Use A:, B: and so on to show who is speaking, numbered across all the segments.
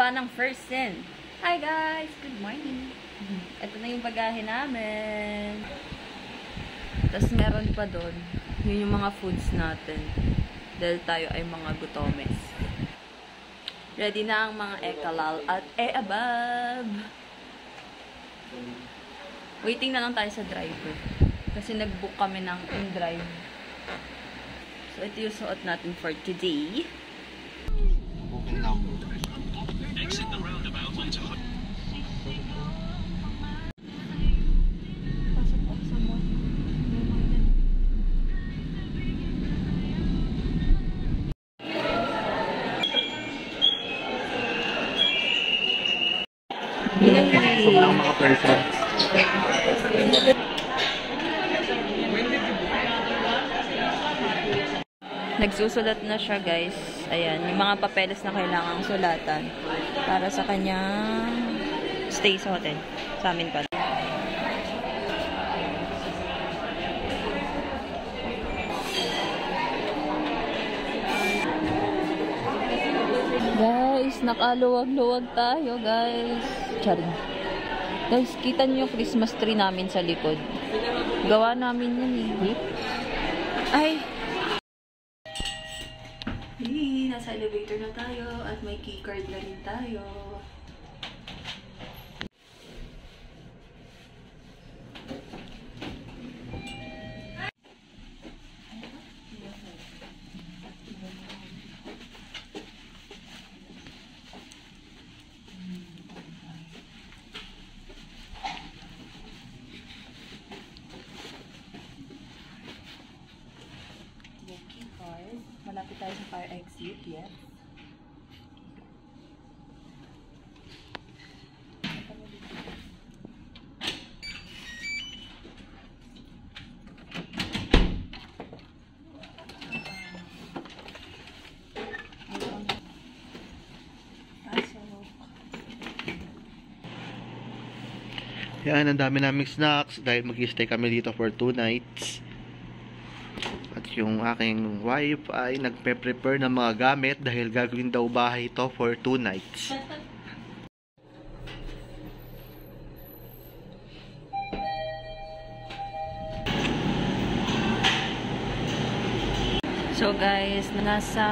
A: Pagbaba ng first sin. Hi guys! Good morning! Ito na yung bagahe namin. Tapos meron pa doon. Yun yung mga foods natin. Dahil tayo ay mga gutomes. Ready na ang mga ekalal at abab. Waiting na lang tayo sa driver. Kasi nag-book kami ng in-drive. So ito yung suot natin for today.
B: Booking number.
C: Exit the roundabout onto
B: Busog lang mga person.
A: Nagsusulat na siya guys. Ayan, yung mga papeles na kailangang sulatan para sa kanyang stay sa hotel. Sa amin pala. Guys, nakaluwag-luwag tayo guys. Charing. Guys, kita niyo yung Christmas tree namin sa likod. Gawa namin yun eh. Ay! Hey, nasa elevator na tayo at may keycard na rin tayo. Malapit tayo sa fire exit, yes.
B: Yan, ang dami naming snacks dahil mag-stay kami dito for 2 nights. At yung aking wife ay nagpe-prepare ng mga gamit dahil gagawin daw bahay ito for 2 nights.
A: So guys, nasa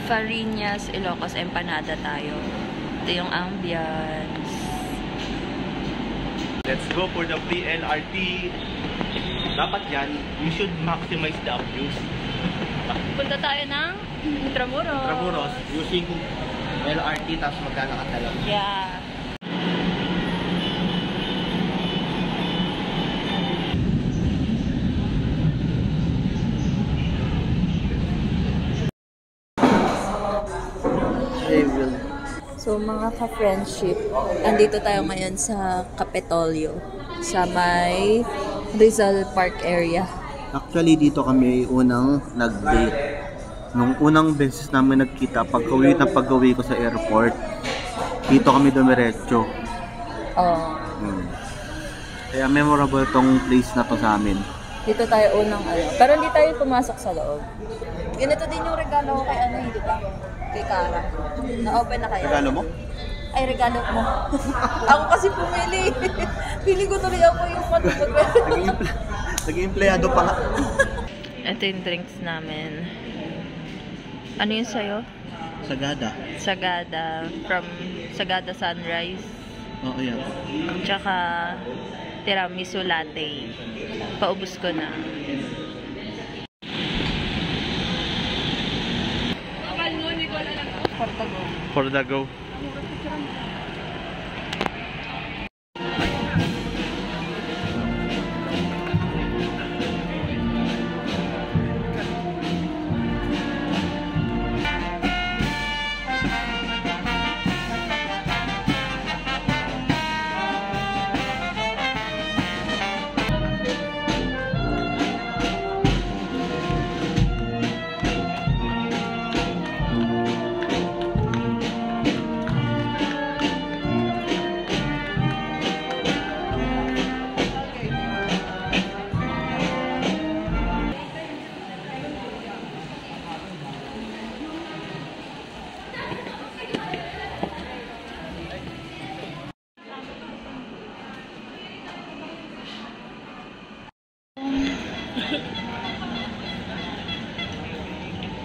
A: Farinas, Ilocos, Empanada tayo. Ito yung ambience.
B: Let's go for the PLRT. Dapat yan, you should maximize the views.
A: Punta tayo ng Intramuros.
B: Intramuros, using LRT tapos maglalakad na lang.
A: Yeah. So mga ka-friendship, andito tayo ngayon sa Capitolio, sa may Rizal Park area.
B: Actually, dito kami unang nag-date. Nung unang beses namin nagkita, pag-uwi ko sa airport, dito kami dumiretso.
A: Oh.
B: Kaya memorable tong place na to sa amin.
A: Dito tayo unang pero hindi tayo pumasok sa loob. Ganito din yung regalo ko kay di ba? Kay Cara. Na-open na kaya?
B: Regalo mo?
A: Ay, regalo mo. Ako kasi pumili. Pili ko tuloy ako yung
B: Naging empleyado pa nga.
A: Ito yung drinks namin. Ano yun sa'yo?
B: Sagada.
A: Sagada. From Sagada Sunrise.
B: Oo, yan.
A: Tsaka tiramisu latte. Paubos ko na.
B: For the go.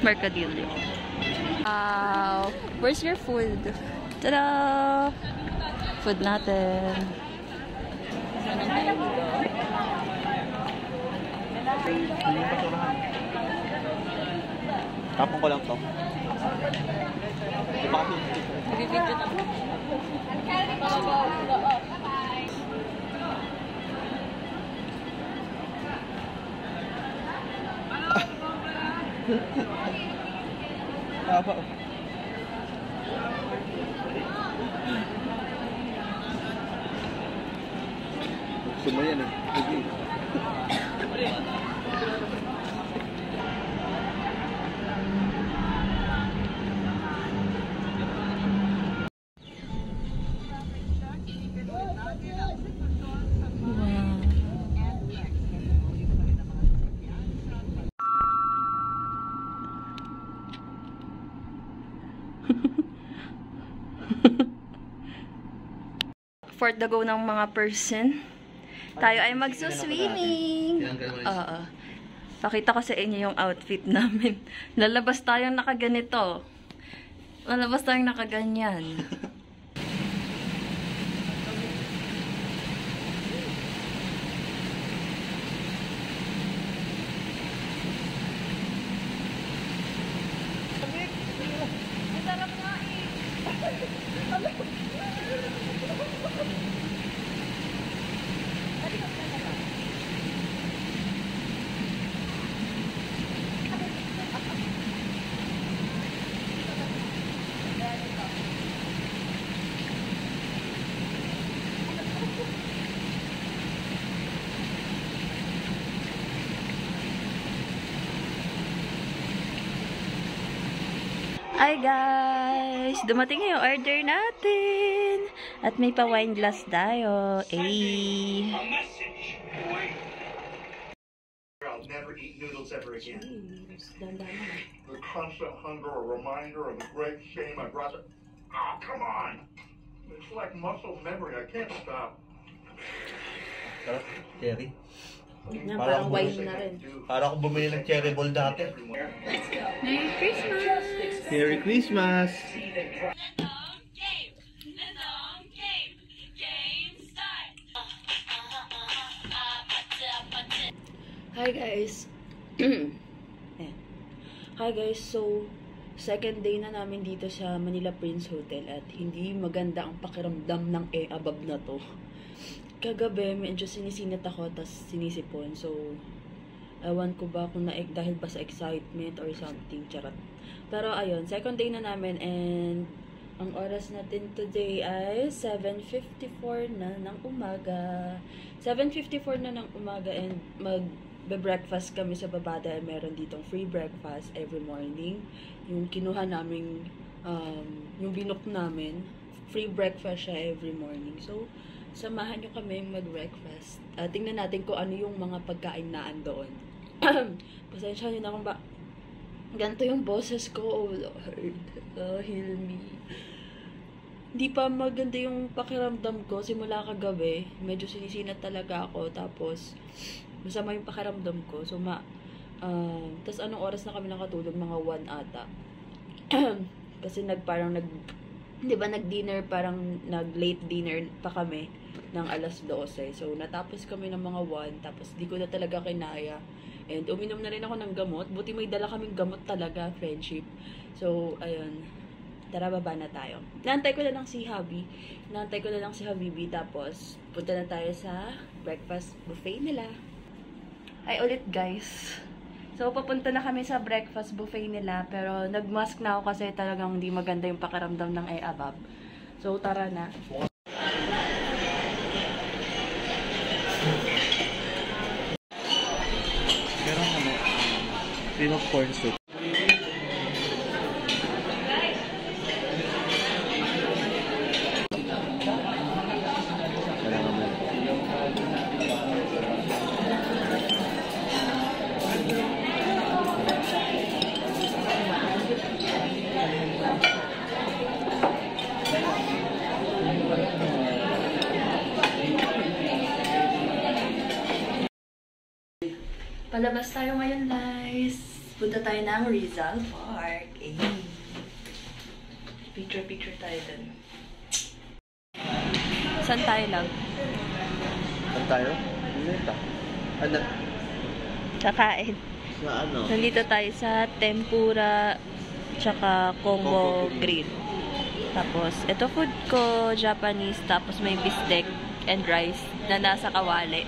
A: Mercadillo. Where's your food? Tada! Food natin.
B: Tapong ko lang to. Di ba kasi?
A: Nag-video na po.
B: Apa? Gusto mo yan eh.
A: For the go ng mga person, tayo ay magsuswimming. Oo. Pakita ko sa inyo yung outfit namin. Lalabas tayong nakaganito. Lalabas tayong nakaganyan. Hi guys! Dumating yung order natin. At may pa-wine glass tayo. Ay!
D: I'll never eat noodles ever again. The constant hunger, a reminder of the great shame I brought. Oh, come on! It's like muscle memory. I can't stop.
B: Cherry.
A: Parang wine na rin.
B: Para ako bumili ng cherry ball dati.
A: Merry Christmas!
B: Merry Christmas!
A: Hi guys! Hi guys, so second day na namin dito sa Manila Prince Hotel at hindi maganda ang pakiramdam ng above na to. Kagabi, medyo sinisinat ako, tas sinisipon. So, ewan ko ba kung dahil ba sa excitement or something, charot. Pero, ayun, second day na namin and ang oras natin today ay 7:54 na ng umaga. 7:54 na ng umaga and magbe-breakfast kami sa baba dahil meron ditong free breakfast every morning. Yung kinuha namin, yung binook namin, free breakfast siya every morning. So, samahan nyo kami mag-breakfast. Tingnan natin kung ano yung mga pagkain na andoon. Pasensya nyo na kung ba ganito yung boses ko. Oh Lord, heal me. Hindi pa maganda yung pakiramdam ko. Simula kagabi, medyo sinisinat talaga ako. Tapos, masama yung pakiramdam ko. So, tas anong oras na kami nakatulog? Mga 1 ata. Kasi di ba nag-dinner, parang nag-late dinner pa kami ng alas 12. So, natapos kami ng mga 1. Tapos, di ko na talaga kinaya. And, uminom na rin ako ng gamot. Buti may dala kaming gamot talaga, friendship. So, ayun. Tara, baba na tayo. Naantay ko na lang si Habi. Naantay ko na lang si Habibi. Tapos, punta na tayo sa breakfast buffet nila. Ay, ulit guys. So, papunta na kami sa breakfast buffet nila. Pero, nag-mask na ako kasi talagang hindi maganda yung pakiramdam ng above. So, tara na.
B: Pero ano, cream of corn soup.
A: Palabas tayo ngayon, guys. Punta tayo ng Rizal Park. Picture tayo dun. Saan tayo lang?
B: Saan tayo? Ano?
A: Kakain.
B: Sa ano?
A: Nandito tayo sa tempura tsaka combo grill. Tapos, ito food ko, Japanese. Tapos may bistek and rice na nasa kawali.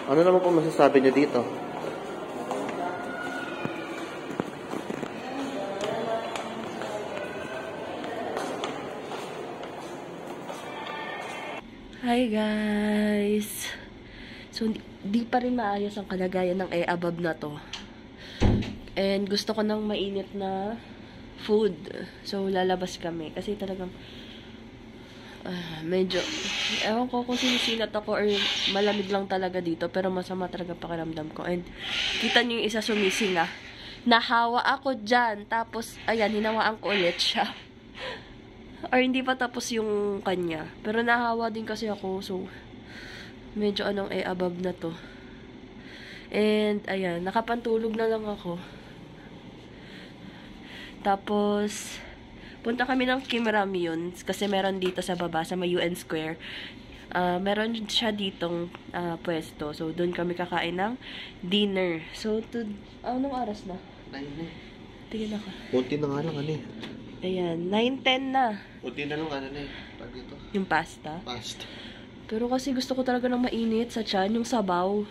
B: Ano naman po masasabi niyo dito?
A: Hi guys! So, di pa rin maayos ang kalagayan ng above na to. And gusto ko ng mainit na food. So, lalabas kami. Kasi talagang medyo, ewan ko kung sinisinat ako or malamig lang talaga dito. Pero masama talaga pakiramdam ko. And kita niyo yung isa sumisinga. Nahawa ako dyan. Tapos, ayan, hinawaan ko ulit siya. Or hindi pa tapos yung kanya. Pero nahawa din kasi ako. So, medyo above na to. And, ayan, nakapantulog na lang ako. Tapos, punta kami ng Kim Ramyun. Kasi meron dito sa baba, sa may UN Square. Meron siya ditong pwesto. So, doon kami kakain ng dinner. So, anong oras na?
B: 9 na.
A: Tingin ako.
B: Kunti na nga lang
A: Ayan, 9:10 na.
B: Kunti na lang Pag dito.
A: Yung pasta.
B: Pasta.
A: Pero kasi gusto ko talaga ng mainit sa tiyan, yung sabaw.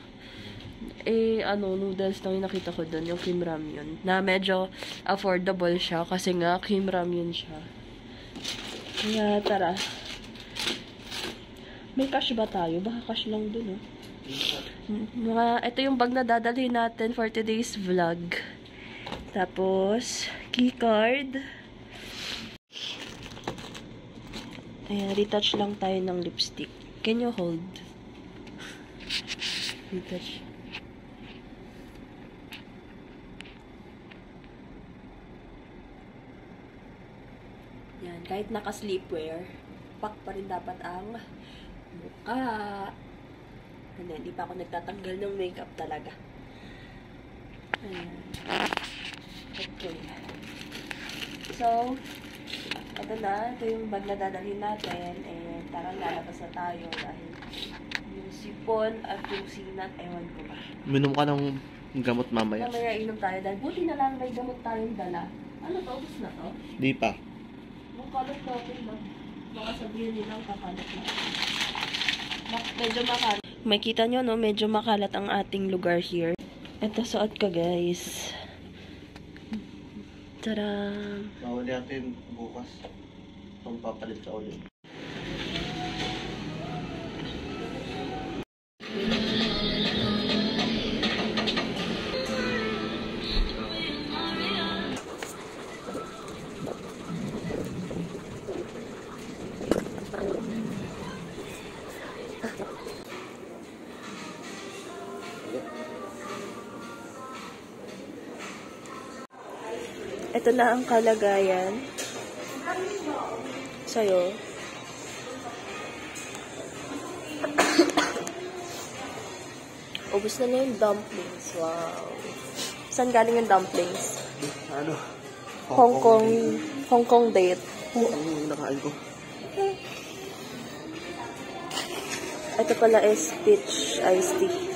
A: Noodles lang yung nakita ko doon, yung Kim Ramyun. Na medyo affordable siya kasi nga Kim Ramyun siya. Kaya tara. May cash ba tayo? Baka cash lang doon, oh. Ito yung bag na dadalhin natin for today's vlog. Tapos, keycard. Ayan, retouch lang tayo ng lipstick. Can you hold? Retouch. Yan, kahit naka-sleepwear, pak pa rin dapat ang mukha. Hindi pa ako nagtatanggal ng makeup talaga. Ayan. Okay. So, ito na. Ito yung bag na dadalhin natin. And tarang lalabas na tayo dahil yung sipon at yung sinat, ewan ko ba.
B: Minom ka ng gamot mamaya.
A: Mamaya inom tayo dahil buti na lang may gamot tayong dala. Ano to? Ubus na to?
B: Di pa.
A: Makalat natin na. Baka sabihin nilang kakalat na. Medyo makalat. Makita nyo, no? Medyo makalat ang ating lugar here. Ito suot ko, guys. Tada!
B: Mawali natin bukas. Pampapalit ka ulit.
A: Ito na ang kalagayan sa'yo. Ubus na yung dumplings. Wow. Saan galing yung dumplings?
B: Ano?
A: Hong Kong date.
B: Ang nakain ko.
A: Ito pala is peach iced tea.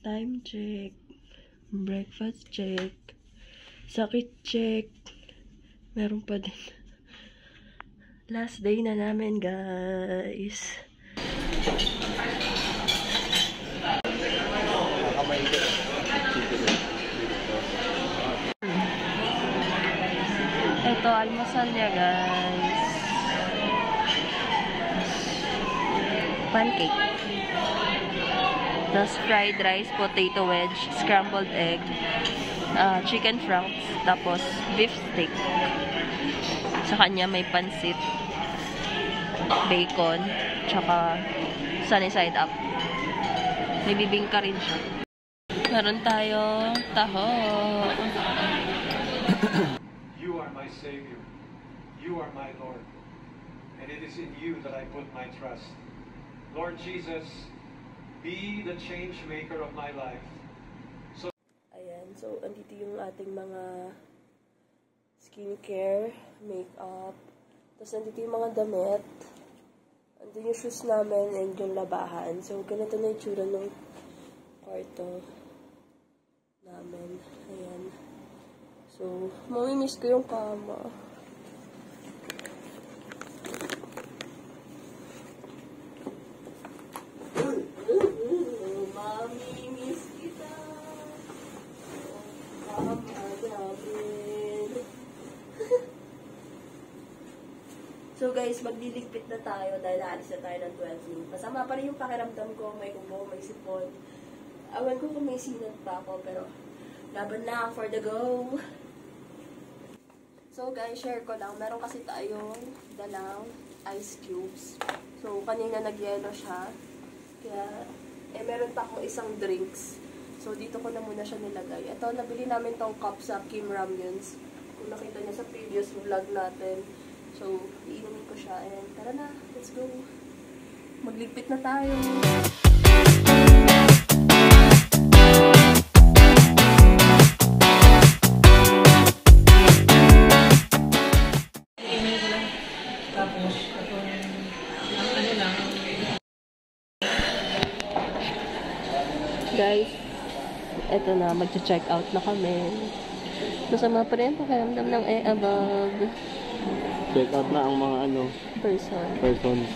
A: Time check.
E: Breakfast check. Sakit check. Meron pa din. Last day na namin, guys. Ito, almusal niya, guys. Pancake. Tapos fried rice, potato wedge, scrambled egg, chicken franks, tapos beef steak. Sa kanya may pansit, bacon, tsaka sunny side up. May bibingka rin siya. Meron tayo taho.
F: You are my Savior. You are my Lord. And it is in you that I put my trust. Lord Jesus, be the change maker of my life.
E: Ayan, so andito yung ating mga skincare, makeup, tapos andito yung mga damit, andito yung shoes namin, and yung labahan. So, ganito na yung tsura ng kwarto namin. Ayan. So, mamimiss ko yung kama. Mamimiss kita. Kama namin. So guys, magliligpit na tayo dahil aalis na tayo ng 12 noon. Masama pa rin yung pakiramdam ko, may ubo, may sipon. Awan ko kung may sinat pa ako, pero laban lang for the go. So guys, share ko lang. Meron kasi tayong dalang ice cubes. So kanina nagyelo siya. Kaya, meron pa akong isang drinks. So dito ko na muna siya nilagay. Ito, nabili namin tong cup sa Kim Ramyuns. Kung nakita niyo sa previous vlog natin. So, iinumin ko siya. And tara na, let's go. Magligpit na tayo. Guys, eto na, mag-check out na kami. Masama pa rin pakiramdam ng above.
B: Check out na ang mga persons.